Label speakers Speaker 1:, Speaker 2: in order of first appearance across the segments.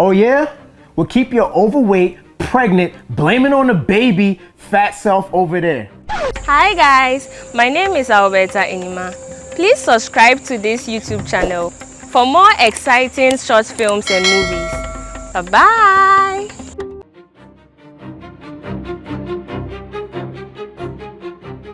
Speaker 1: Oh yeah? Well, keep your overweight, pregnant, blame it on the baby, fat self over there.
Speaker 2: Hi guys, my name is Alberta Enima. Please subscribe to this YouTube channel for more exciting short films and movies. Bye-bye!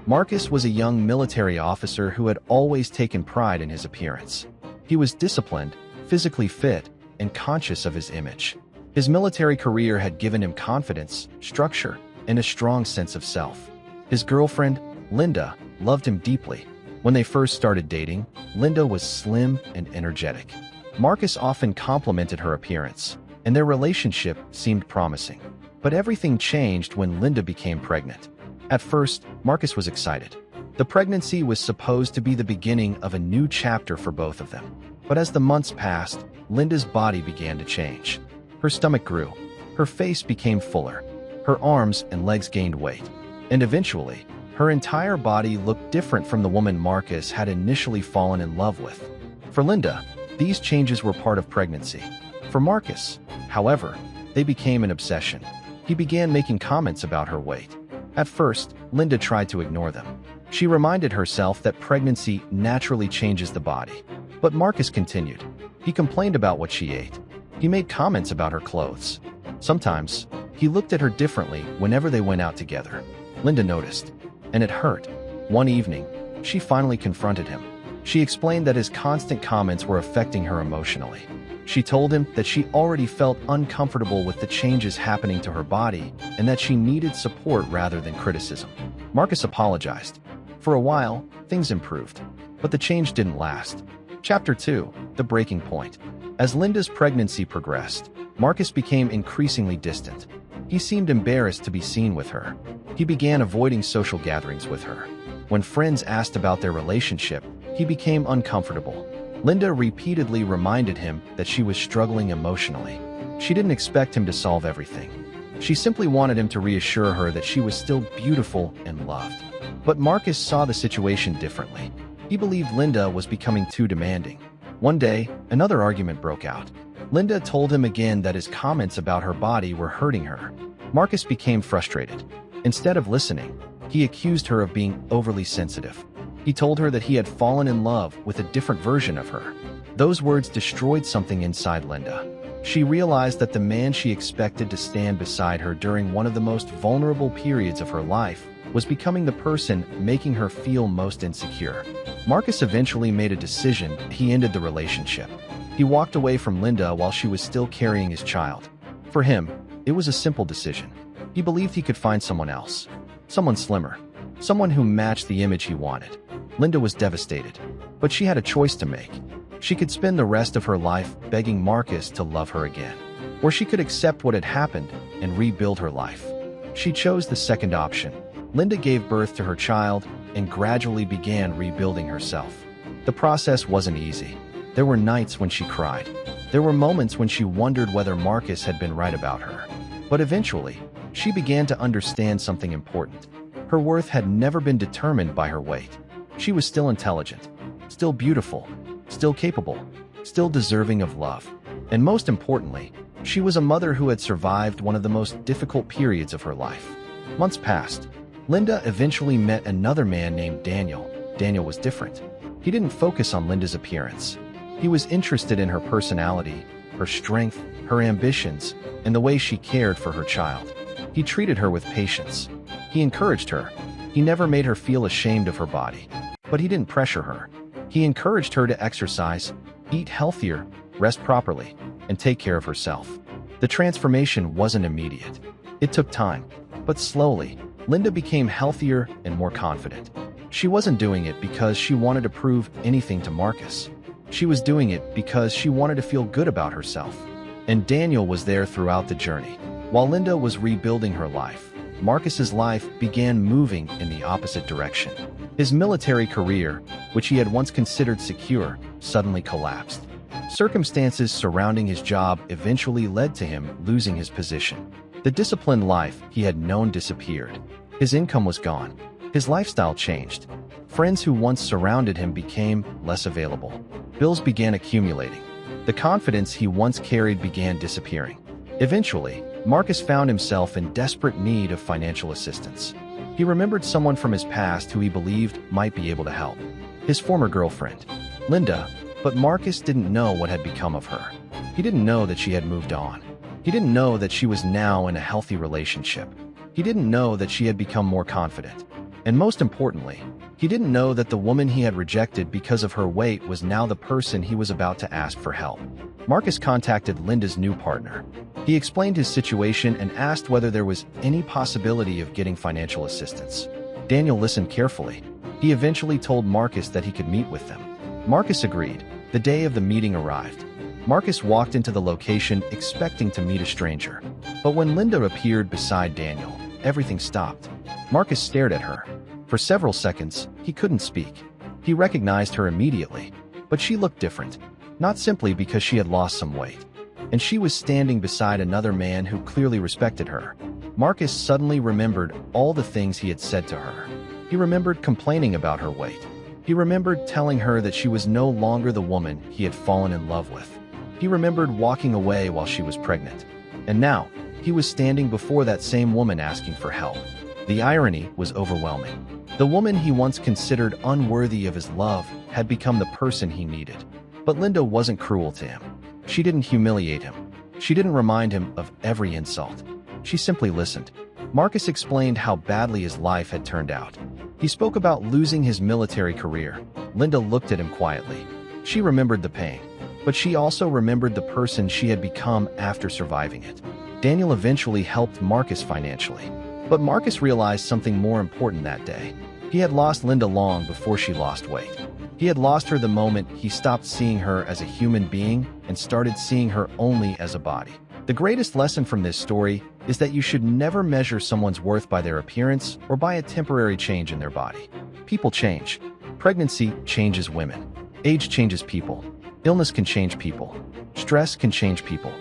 Speaker 3: Marcus was a young military officer who had always taken pride in his appearance. He was disciplined, physically fit, and conscious of his image. His military career had given him confidence, structure, and a strong sense of self. His girlfriend, Linda, loved him deeply. When they first started dating, Linda was slim and energetic. Marcus often complimented her appearance, and their relationship seemed promising. But everything changed when Linda became pregnant. At first, Marcus was excited. The pregnancy was supposed to be the beginning of a new chapter for both of them. But as the months passed, Linda's body began to change. Her stomach grew, her face became fuller, her arms and legs gained weight, and eventually, her entire body looked different from the woman Marcus had initially fallen in love with. For Linda, these changes were part of pregnancy. For Marcus, however, they became an obsession. He began making comments about her weight. At first, Linda tried to ignore them. She reminded herself that pregnancy naturally changes the body. But Marcus continued. He complained about what she ate. He made comments about her clothes. Sometimes, he looked at her differently whenever they went out together. Linda noticed, and it hurt. One evening, she finally confronted him. She explained that his constant comments were affecting her emotionally. She told him that she already felt uncomfortable with the changes happening to her body and that she needed support rather than criticism. Marcus apologized. For a while, things improved, but the change didn't last. Chapter 2: The Breaking Point. As Linda's pregnancy progressed, Marcus became increasingly distant. He seemed embarrassed to be seen with her. He began avoiding social gatherings with her. When friends asked about their relationship, he became uncomfortable. Linda repeatedly reminded him that she was struggling emotionally. She didn't expect him to solve everything. She simply wanted him to reassure her that she was still beautiful and loved. But Marcus saw the situation differently. He believed Linda was becoming too demanding. One day, another argument broke out. Linda told him again that his comments about her body were hurting her. Marcus became frustrated. Instead of listening, he accused her of being overly sensitive. He told her that he had fallen in love with a different version of her. Those words destroyed something inside Linda. She realized that the man she expected to stand beside her during one of the most vulnerable periods of her life was becoming the person making her feel most insecure. Marcus eventually made a decision. He ended the relationship. He walked away from Linda while she was still carrying his child. For him, it was a simple decision. He believed he could find someone else. Someone slimmer. Someone who matched the image he wanted. Linda was devastated, but she had a choice to make. She could spend the rest of her life begging Marcus to love her again, or she could accept what had happened and rebuild her life. She chose the second option. Linda gave birth to her child and gradually began rebuilding herself. The process wasn't easy. There were nights when she cried. There were moments when she wondered whether Marcus had been right about her. But eventually, she began to understand something important. Her worth had never been determined by her weight. She was still intelligent, still beautiful, still capable, still deserving of love. And most importantly, she was a mother who had survived one of the most difficult periods of her life. Months passed. Linda eventually met another man named Daniel. Daniel was different. He didn't focus on Linda's appearance. He was interested in her personality, her strength, her ambitions, and the way she cared for her child. He treated her with patience. He encouraged her. He never made her feel ashamed of her body. But he didn't pressure her. He encouraged her to exercise, eat healthier, rest properly, and take care of herself. The transformation wasn't immediate. It took time. But slowly, Linda became healthier and more confident. She wasn't doing it because she wanted to prove anything to Marcus. She was doing it because she wanted to feel good about herself. And Daniel was there throughout the journey. While Linda was rebuilding her life, Marcus's life began moving in the opposite direction. His military career, which he had once considered secure, suddenly collapsed. Circumstances surrounding his job eventually led to him losing his position. The disciplined life he had known disappeared. His income was gone. His lifestyle changed. Friends who once surrounded him became less available. Bills began accumulating. The confidence he once carried began disappearing. Eventually, Marcus found himself in desperate need of financial assistance. He remembered someone from his past who he believed might be able to help. His former girlfriend, Linda, but Marcus didn't know what had become of her. He didn't know that she had moved on. He didn't know that she was now in a healthy relationship. He didn't know that she had become more confident. And most importantly, he didn't know that the woman he had rejected because of her weight was now the person he was about to ask for help. Marcus contacted Linda's new partner. He explained his situation and asked whether there was any possibility of getting financial assistance. Daniel listened carefully. He eventually told Marcus that he could meet with them. Marcus agreed. The day of the meeting arrived. Marcus walked into the location expecting to meet a stranger. But when Linda appeared beside Daniel, everything stopped. Marcus stared at her. For several seconds, he couldn't speak. He recognized her immediately, but she looked different, not simply because she had lost some weight. And she was standing beside another man who clearly respected her. Marcus suddenly remembered all the things he had said to her. He remembered complaining about her weight. He remembered telling her that she was no longer the woman he had fallen in love with. He remembered walking away while she was pregnant. And now, he was standing before that same woman asking for help. The irony was overwhelming. The woman he once considered unworthy of his love had become the person he needed. But Linda wasn't cruel to him. She didn't humiliate him. She didn't remind him of every insult. She simply listened. Marcus explained how badly his life had turned out. He spoke about losing his military career. Linda looked at him quietly. She remembered the pain, but she also remembered the person she had become after surviving it. Daniel eventually helped Marcus financially. But Marcus realized something more important that day. He had lost Linda long before she lost weight. He had lost her the moment he stopped seeing her as a human being and started seeing her only as a body. The greatest lesson from this story is that you should never measure someone's worth by their appearance or by a temporary change in their body. People change. Pregnancy changes women. Age changes people. Illness can change people. Stress can change people.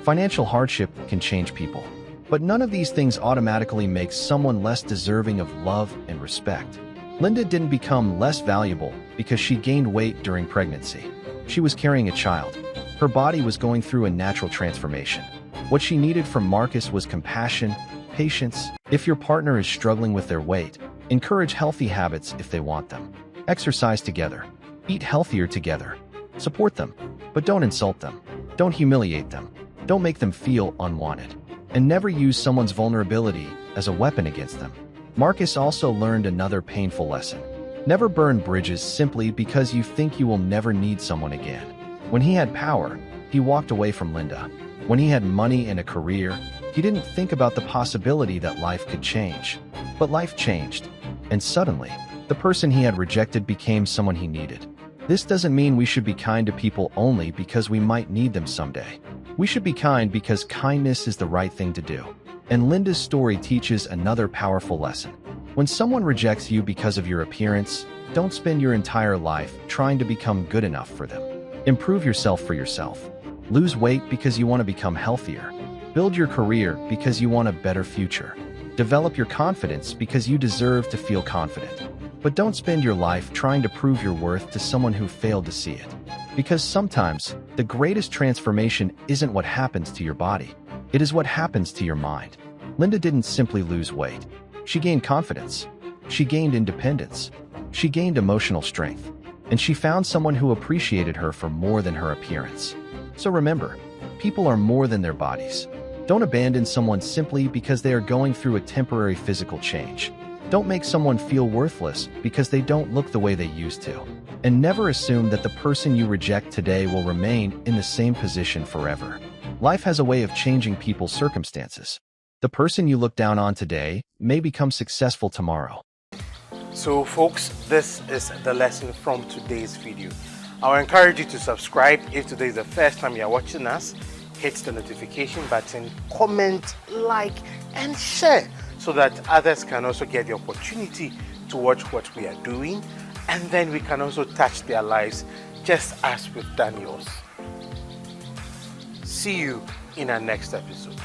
Speaker 3: Financial hardship can change people. But none of these things automatically make someone less deserving of love and respect. Linda didn't become less valuable because she gained weight during pregnancy. She was carrying a child. Her body was going through a natural transformation. What she needed from Marcus was compassion, patience. If your partner is struggling with their weight, encourage healthy habits if they want them. Exercise together. Eat healthier together. Support them, but don't insult them. Don't humiliate them. Don't make them feel unwanted. And never use someone's vulnerability as a weapon against them. Marcus also learned another painful lesson. Never burn bridges simply because you think you will never need someone again. When he had power, he walked away from Linda. When he had money and a career, he didn't think about the possibility that life could change. But life changed. And suddenly, the person he had rejected became someone he needed. This doesn't mean we should be kind to people only because we might need them someday. We should be kind because kindness is the right thing to do. And Linda's story teaches another powerful lesson. When someone rejects you because of your appearance, don't spend your entire life trying to become good enough for them. Improve yourself for yourself. Lose weight because you want to become healthier. Build your career because you want a better future. Develop your confidence because you deserve to feel confident. But don't spend your life trying to prove your worth to someone who failed to see it. Because sometimes, the greatest transformation isn't what happens to your body. It is what happens to your mind. Linda didn't simply lose weight. She gained confidence. She gained independence. She gained emotional strength. And she found someone who appreciated her for more than her appearance. So remember, people are more than their bodies. Don't abandon someone simply because they are going through a temporary physical change. Don't make someone feel worthless because they don't look the way they used to. And never assume that the person you reject today will remain in the same position forever. Life has a way of changing people's circumstances. The person you look down on today may become successful tomorrow.
Speaker 1: So folks, this is the lesson from today's video. I'll encourage you to subscribe if today is the first time you're watching us. Hit the notification button, comment, like, and share so that others can also get the opportunity to watch what we are doing, and then we can also touch their lives just as we've done yours. See you in our next episode.